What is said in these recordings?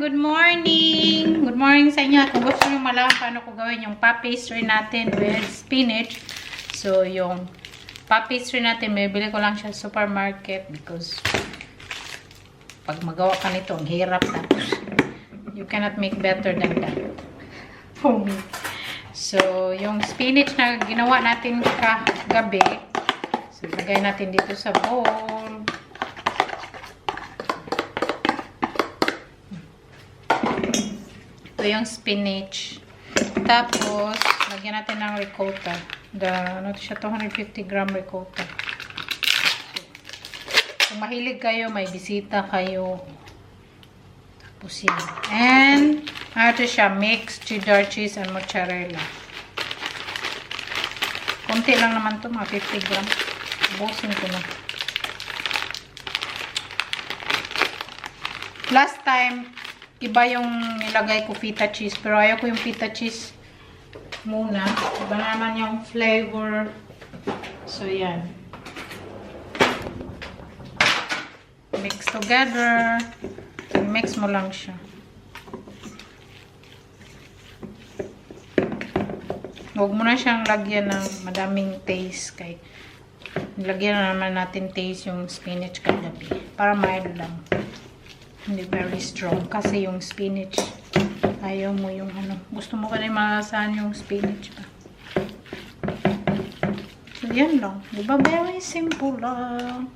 Good morning! Good morning sa inyo. Kung gusto nyo malaman paano ko gawin yung pop pastry natin with spinach. So, yung pop pastry natin, bibili ko lang siya sa supermarket because pag magawa ka nito, ang hirap tapos you cannot make better than that for me. So, yung spinach na ginawa natin kagabi, so, lagay natin dito sa bowl. Yung spinach. Tapos, lagyan natin ng ricotta. Ano siya, 250 gram ricotta. Kung mahilig kayo, may bisita kayo. Tapos yan. And, ano siya, mixed cheddar cheese and mozzarella. Konti lang naman to, mga 50 gram. Busin ko na. Last time, iba yung nilagay ko feta cheese. Pero ayaw ko yung feta cheese muna. Iba naman yung flavor. So, yan. Mix together. Mix mo lang siya. Huwag mo na siyang lagyan ng madaming taste. Kay nilagyan na naman natin taste yung spinach kagabi. Para mild lang. Hindi very strong kasi yung spinach ayaw mo yung ano, gusto mo ka rin malasahan yung spinach pa. So yan lang, diba very simple lang.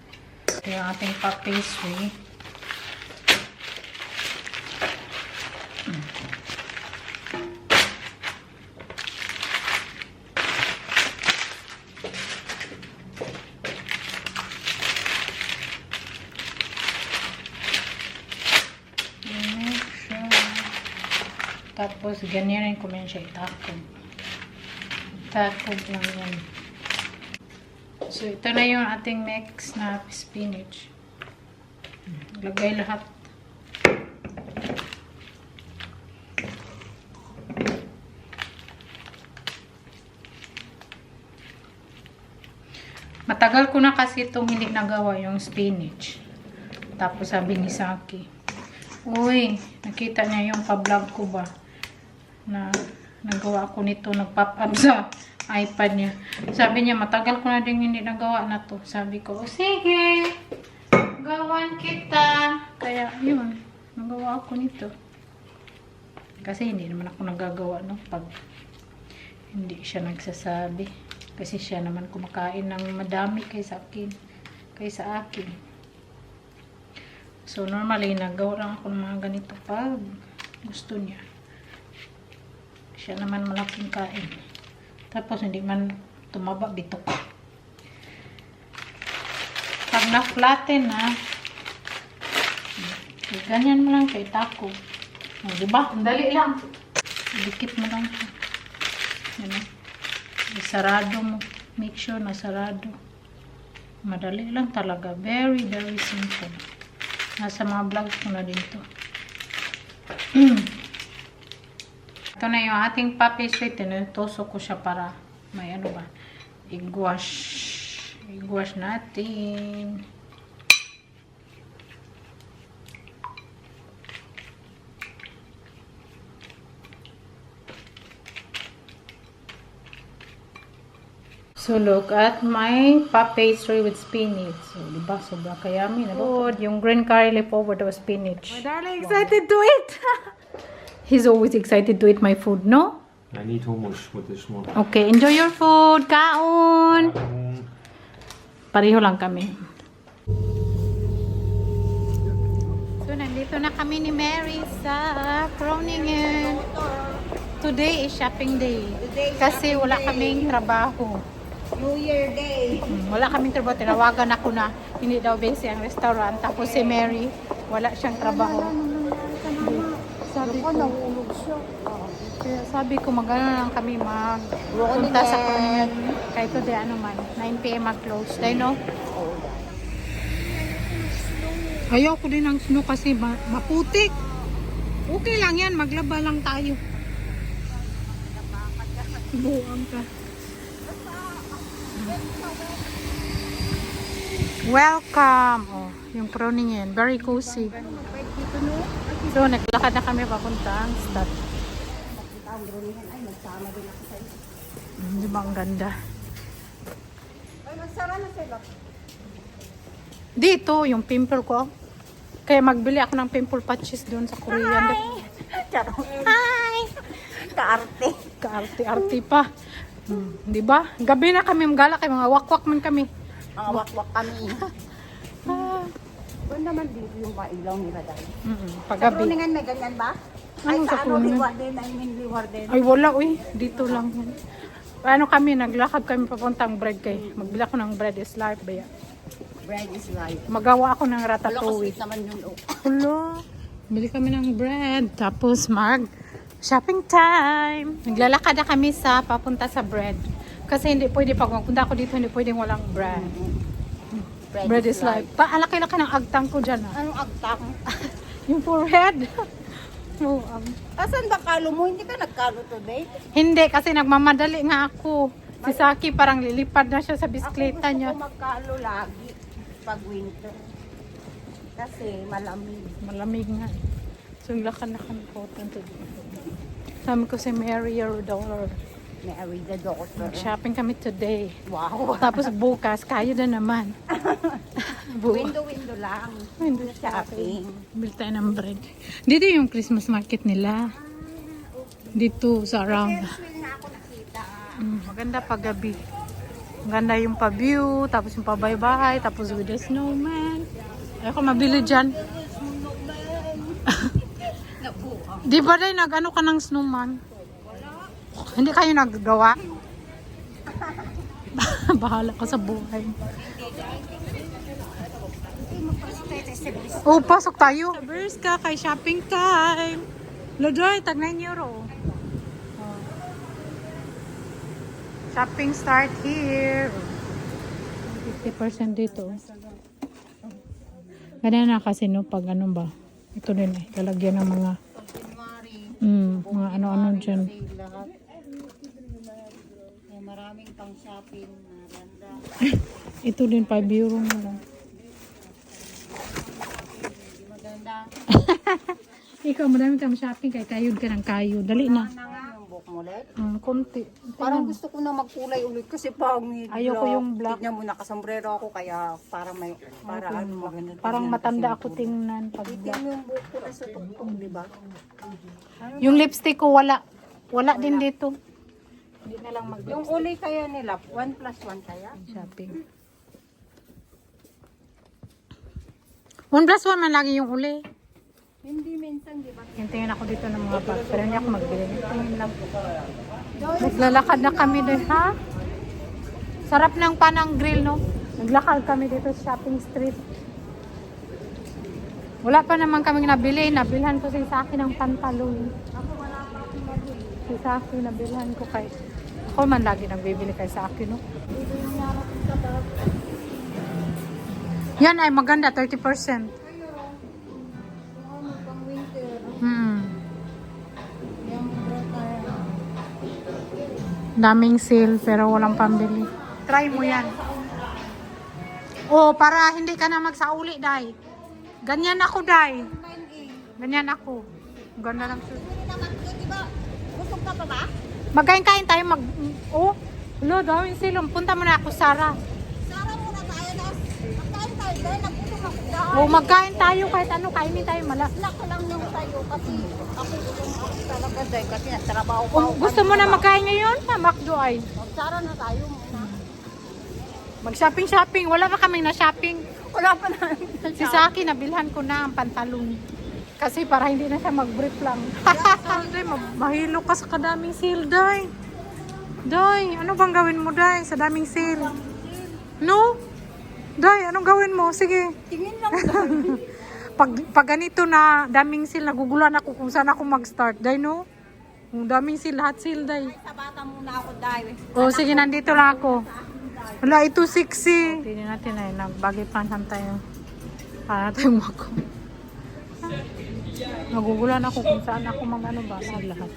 Ito yung ating pop pastry. Tapos, ganyan rin ko man siya itakog. Itakog lang yan. So, ito na yung ating mix na spinach. Lagay lahat. Matagal ko na kasi itong hindi nagawa yung spinach. Tapos, sabi ni Saki, uy, nakita niya yung pa-vlog ko ba? Na nagawa ko nito, nag-pop up sa iPad niya. Sabi niya, matagal ko na din hindi nagawa na to. Sabi ko, sige, gawan kita. Kaya, yun, nagawa ako nito. Kasi hindi naman ako nagagawa, no? Pag hindi siya nagsasabi. Kasi siya naman kumakain ng madami kaysa akin. So, normally, nagawa lang ako ng mga ganito pag gusto niya. Siya naman malaking kain. Tapos, hindi man tumaba, bitok. Pag na-flatten na, ganyan mo lang kay tako. O, diba? Ang dali lang. Dikit mo lang siya. Yan o. Isarado mo. Make sure na sarado. Madali lang talaga. Very, very simple. Nasa mga vlogs ko na din to. Ito na yung ating pop pastry. Tinutusok ko siya para may ano ba, i-gouache. I-gouache natin. So, look at my pop pastry with spinach. So, diba? Sobrang kayami. Yung green curry leftover with spinach. My darling excited to eat. He's always excited to eat my food, no? I need hummus with this one. Okay, enjoy your food. Kaon! Pareho lang kami. So, nandito na kami ni Mary sa Groningen. Today is shopping day. Kasi wala kaming trabaho. New Year Day. Wala kaming trabaho. Tinawagan ako na hindi daw busy ang restaurant. Tapos si Mary, wala siyang trabaho. Sabi ko, nahulog siya. kaya sabi ko, magana lang kami magpunta sa Groningen. Kahit today, ano man, 9 PM mag-close. Dahil no? Ayaw ko din ng snow kasi maputik. Okay lang yan, maglaba lang tayo. Buang ka. Welcome! Oh, yung Groningen. Very cozy. So, naglakad na kami papuntang stad. Di ba ang ganda? Ay, magsara na sila. Dito, yung pimple ko. Kaya magbili ako ng pimple patches doon sa Korean. Charot. Hi! Kaarte. Kaarte-arte pa. Di ba? Gabi na kami magala kay mga wakwak man kami. Mga wakwak kami. Ah, Doon naman dito yung mailaw nila dahil. Sa paggabi. Kruningan may ganyan ba? Ano sa sa Kruningan? liwar din, I mean liwar din. Ay wala uy, dito lang. Ano kami, naglakad kami papuntang bread kay. Magbili ako ng bread is life ba yan? Bread is life. Magawa ako ng Wala ratatouille. kasi naman yun. Oh. Hello. Bili kami ng bread. Tapos shopping time. Naglalakad na kami sa papunta sa bread. Kasi hindi pwede pag magpunta ako dito, hindi pwedeng walang bread. Bread is life. Ang laki-laki ng agtang ko dyan. Ah. Anong agtang? Yung forehead. Oh, Asan ba kalo mo? Hindi ka nagkalo today? hindi, kasi nagmamadali nga ako. Si Saki parang lilipad na siya sa bisikleta niya. Ako gusto ko magkalo lagi pag winter. Kasi malamig. Malamig nga. So, lakad na kami po. Sabi ko si Mary Rodolor. May away the doctor. Shopping kami today. Wow. Tapos bukas, kaya na naman. Window lang. Window Shopping. Bili tayo ng bread. Dito yung Christmas market nila. Dito sa around. Swing na ako nakita. Maganda pag gabi. Maganda yung pa-view, tapos yung pa-bye-bye, tapos with the snowman. Ayoko mabili dyan. Di ba dahil nag-ano ka ng snowman? Hindi kayo naggagawa? Bahala ka sa buhay. Oh, pasok tayo. Sabers ka kay shopping time. Lodoy, tag 9 euro. Oh. Shopping start here. 50% dito. Ganyan na kasi no, pag ano ba. Ito din eh, lalagyan ng mga mga ano-ano dyan. May maraming pang shopping na ganda. Ito din 5 euro na lang. Maganda. Ikaw, madami kang shopping kay kayod ka ng kayod. Dali na. Yung buhok mo ulit. Konti. Parang gusto ko na magkulay ulit kasi pangit. Ayoko yung black. Tignan mo, nakasombrero ako kaya para may para ano maganda. Parang matanda ako tingnan pag Tignan mo yung buhok ko na sa tuktok, di ba? yung lipstick ko wala. Wala din dito. Hindi na lang Yung uli kaya nila, 1+1 kaya? shopping. 1+1 man lagi yung uli. Hindi minsan, di ba? Hintayin ako dito ng mga bag. Pero hindi ako magbili. Hintayin lang. Naglalakad na kami din, ha? Sarap ng panang grill, no? Naglakad kami dito sa shopping street. Wala pa naman kaming nabili. Nabilhan ko si Saki ng pantalon. Si Saki, nabilhan ko kay... Ako man lagi nagbibili kay Saki, no? Yan ay maganda, 30%. Daming sale pero walang pambili. Try mo yan. Oh, para hindi ka na magsauli, Day. Ganyan ako, Day. Ganyan ako. Ganda lang siya. Busog ka pa ba? Magkain-kain tayo Oh, lo, daming sale. Punta mo na ako, Sarah. Sara muna tayo na. Magkain tayo dahil nagpusog ako dahil. Oh, magkain tayo kahit ano, kainin tayo Snack lang yung tayo kasi ako gutom ako talaga dahil kasi natrabaho pa Kung gusto mo na magkain ngayon, sa McDo ay. Sara na tayo muna. Mag-shopping-shopping. Wala pa kaming na-shopping. Wala pa na. Si Saki, nabilhan ko na ang pantalon. Kasi para hindi na siya mag-brief lang. Day, mahilo ka sa kadaming sale, Day. Day, ano bang gawin mo, Day, sa daming sale? No? Day, anong gawin mo? Sige. Tingin lang. Pag ganito na daming sale, nagugulan ako kung saan ako mag-start. Day, no? Kung daming sale, lahat sale, Day. Sa bata muna ako dahil. Oh, sige, nandito lang ako. Wala, ito 60. Tingnan natin ay nagbagay pansan tayo. Para tayong mako. Nagugulan ako kung saan ako mag-ano ba sa lahat.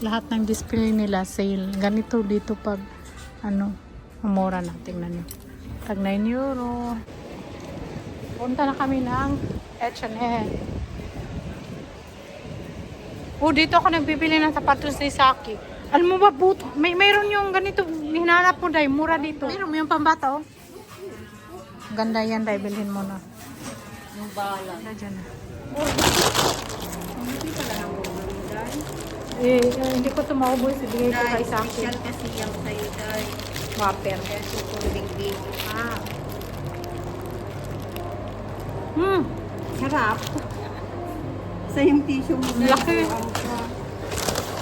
Lahat ng display nila sale. Ganito dito pag ano, umura na. Tingnan nyo. Tag 9 euro. Punta na kami ng H&M. Dito ako nagbibili ng sapatos ni Saki. Alam mo ba, mayroon yung ganito, hinanap mo dahil mura dito. Mayroon mo yung pambata, oh. Ganda yan dahil, bilhin mo na. Yung bala. Ganda dyan. Hindi pala nang Hindi ko ito maubos. Ibigay ko kay Saki. special kasi yung sa'yo, Day. Whopper. Kaya sukuling baby. Sarap. Sa yung tissue mo. Day, Laki. kuhaan ka.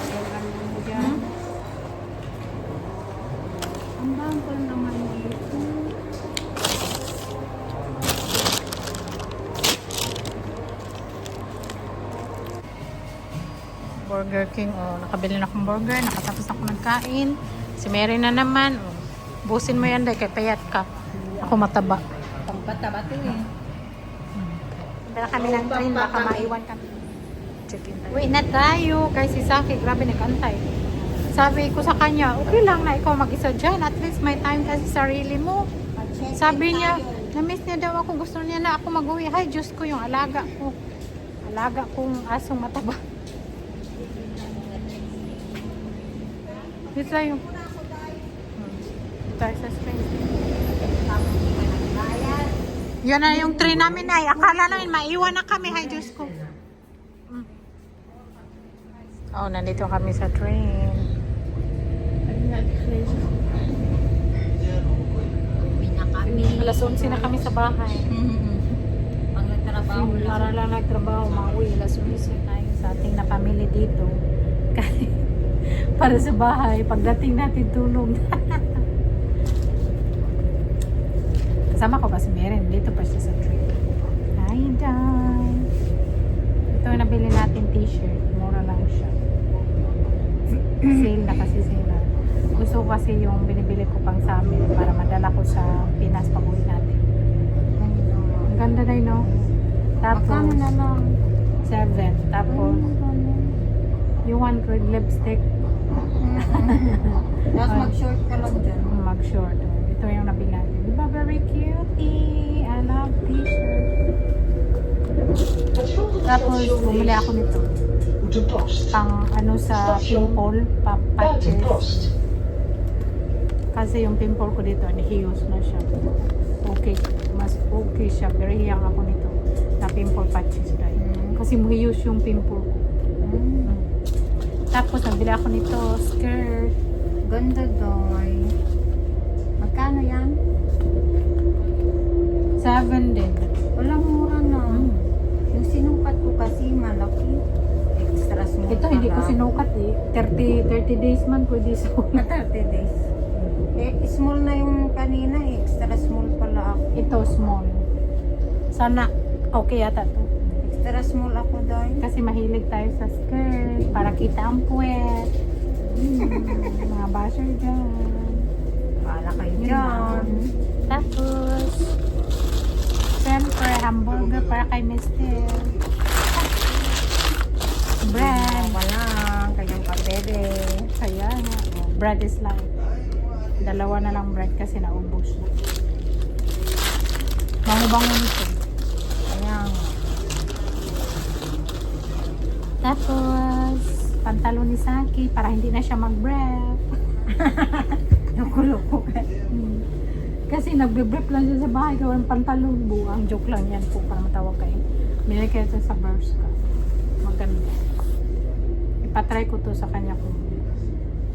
Ayan, mo dyan. Ang bangkol naman dito. Burger King. Nakabili na akong burger. Nakatapos ako nagkain. Si Mary na naman. Busin mo yan dahil kay payat ka. Ako mataba. Pampataba to eh. Dala kami ng train. Baka maiwan kami. Check-in tayo. Wait na tayo. Kay si Saki, grabe nag-antay. Sabi ko sa kanya, okay lang na ikaw mag-isa dyan. At least may time kasi sarili mo. Sabi niya, na-miss niya daw ako. Gusto niya na ako mag-uwi. Ay, Diyos ko, yung alaga ko. Alaga kong asong mataba. Dito tayo. Dito tayo sa Springs. Yan na yung train namin ay. Akala namin maiwan na kami. Ay, Diyos ko. Nandito kami sa train. Uwi na kami. Alas 11 na kami sa bahay. Pang nagtrabaho lang. Para lang nagtrabaho, mauwi. Alas 11 tayo sa ating na pamilya dito. Kasi para sa bahay, pagdating natin tulog. Kasama ko ba si Meren? Dito pa siya sa train. Hi, Day. Ito yung nabili natin t-shirt. Mura lang siya. Sale na kasi sila. Gusto ko kasi yung binibili ko pang sa amin para madala ko sa Pinas pag uwi natin. Ang ganda na no? Tapos, Magkano na lang? 7. Tapos, yung 100 lipstick. Tapos mag-short ka lang dyan. Mag-short. Ito yung nabili natin. Diba very cutie? I love t-shirt. Tapos, bumili ako nito. Pang ano sa pimple, patches. Kasi yung pimple ko dito, nihiyos na siya. Okay, mas okay siya. Very hiyang ako nito. Na pimple patches tayo. Kasi mahiyos yung pimple ko. Tapos, nabili ako nito, skirt. Ganda, Doy. Magkano yan? 7 din. Walang mura na. Yung sinukat ko kasi malaki. Extra small. Ito, hindi ko pala. sinukat eh. 30 days man pwede sukat. 30 days. Small na yung kanina eh. Extra small pala ako. Ito, small. Sana, okay yata to. Extra small ako, Doy. Kasi mahilig tayo sa skirt para kita ang puwet. Mga basher dyan. Paala kayo Yun dyan. lang. Tapos, siyempre, hamburger para kay Mister. Bread. Wala. Kanyang kabebe. Kaya nga. Bread is life. Dalawa na lang bread kasi naubos na. Bango-bango nito. Ayan. Tapos, pantalon ni Saki para hindi na siya mag-brief. Nakuloko ka. Kasi nagbe-brief lang siya sa bahay kaya ng pantalon. Buang joke lang yan po para matawag kayo. Binili kayo ito sa Bershka. Maganda. Ipatry ko to sa kanya kung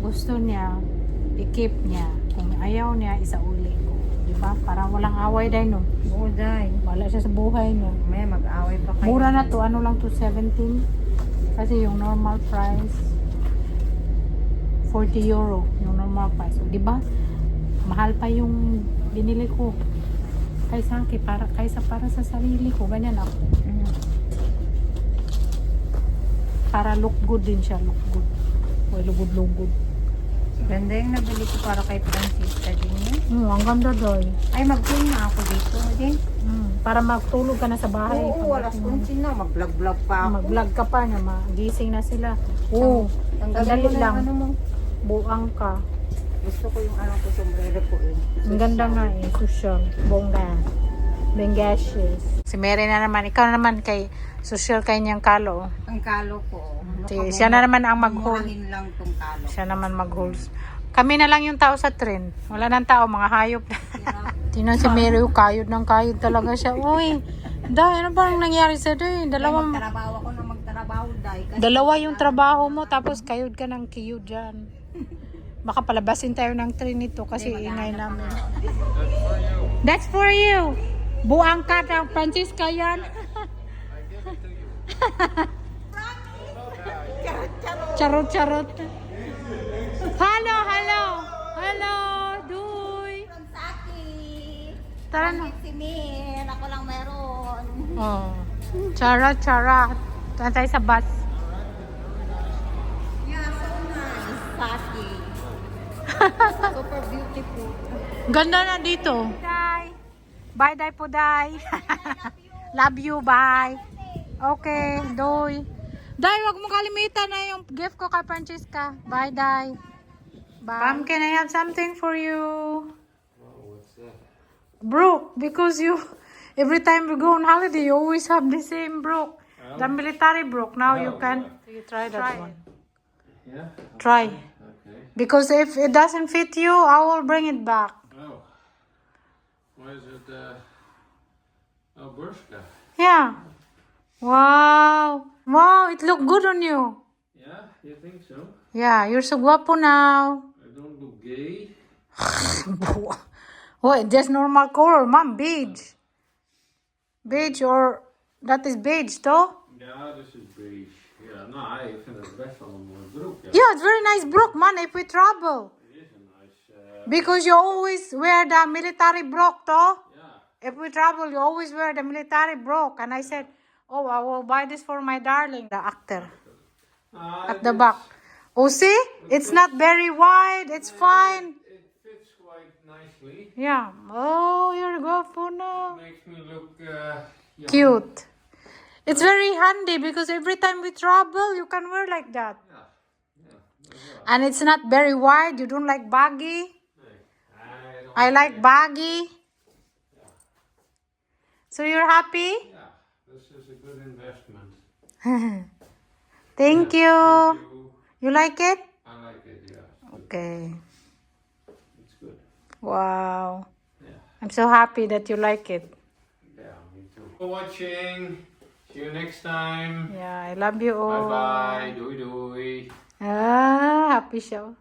gusto niya, i-keep niya. Kung ayaw niya, isauli ko. Diba? Parang walang away dahil no. Oo, Day. Wala siya sa buhay no. May mag-away pa kayo. Mura na to. Ano lang to? 17. Kasi yung normal price 40 euro yung normal price. O, diba? Mahal pa yung binili ko. Kaysa para sa sarili ko. Ganyan ako. Para look good din siya. Look good. O, lugod-lugod. Ganda yung nabili ko para kay Francisca din yun. Ang ganda doy. Ay, mag-film na ako dito din. Para magtulog ka na sa bahay. Oo, alas 11 na. Mag-vlog-vlog pa ako. Mag-vlog ka pa na magising na sila. Oo. Tanggalin Sandali mo na lang. yung ano mo. Buang ka. Gusto ko yung ano ko, sombrero ko eh. Ang ganda nga eh. Social. Bongga. Bengashes. Si Mary na naman, ikaw na naman kay social kay niyang kalo. Ang kalo ko. Siya na naman ang mag-hold. Murahin lang tong kalo. Siya naman mag-hold. Kami na lang yung tao sa train. Wala nang tao, mga hayop na. Tingnan si Mary, kayod ng kayod talaga siya. Uy, dahil ano bang nangyari sa doon? Magtrabaho ako na magtrabaho dahil. Dalawa yung trabaho mo, tapos kayod ka ng kiyod dyan. Baka palabasin tayo ng train nito kasi ingay namin. That's for you. Buang ka ng Francisca yan. Charot-charot. Hello, hello. Hello, Duy. From Saki. Tara na. Si Mir. Ako lang meron. Oh. Charot-charot. Tara tayo sa bus. Yeah, so nice. Saki. Super beautiful. Ganda na dito. Day. Bye, Day po, Day. Love you, bye. Okay, Doy. Day, wag mo kalimitan na yung gift ko kay Francesca. Bye, Day. Bye. Mom, can I have something for you? What's that? Brooke, because you, every time we go on holiday, you always have the same Brooke. The military Brooke. Now you can. You try that one. Yeah? Try. Okay. Because if it doesn't fit you, I will bring it back. Oh. Why is it, oh, Bershka. Yeah. Wow. Wow, it look good on you. Yeah? You think so? Yeah, you're so guapo now. I don't look gay. What? Just normal color, mom. Beige. Beige or that is beige, though. Ja, this is beige. Ja, nou, ik vind het best wel een mooie broek. Ja. Yeah, it's very nice brook, man. If we travel, Het is een nice, because you always wear the military brook, though. ja. If we travel, you always wear the military brook. And I said, oh, I will buy this for my darling, the actor, at the back. Oh, see? It's not very wide. It's fine. It fits quite nicely. Yeah. Oh, you're guapo now. Makes me look, young. Cute. It's very handy because every time we travel, you can wear like that. Ja. Ja, dat is wel. And it's not very wide. You don't like baggy. Nee. I like baggy. So you're happy? Ja, this is a good investment. Thank you. Thank you. You like it? I like it, yeah. Okay. It's good. Wow. Yeah. I'm so happy that you like it. Yeah, me too. For watching. See you next time. Yeah, I love you all. Bye bye. Doei doei. Ah, happy siya.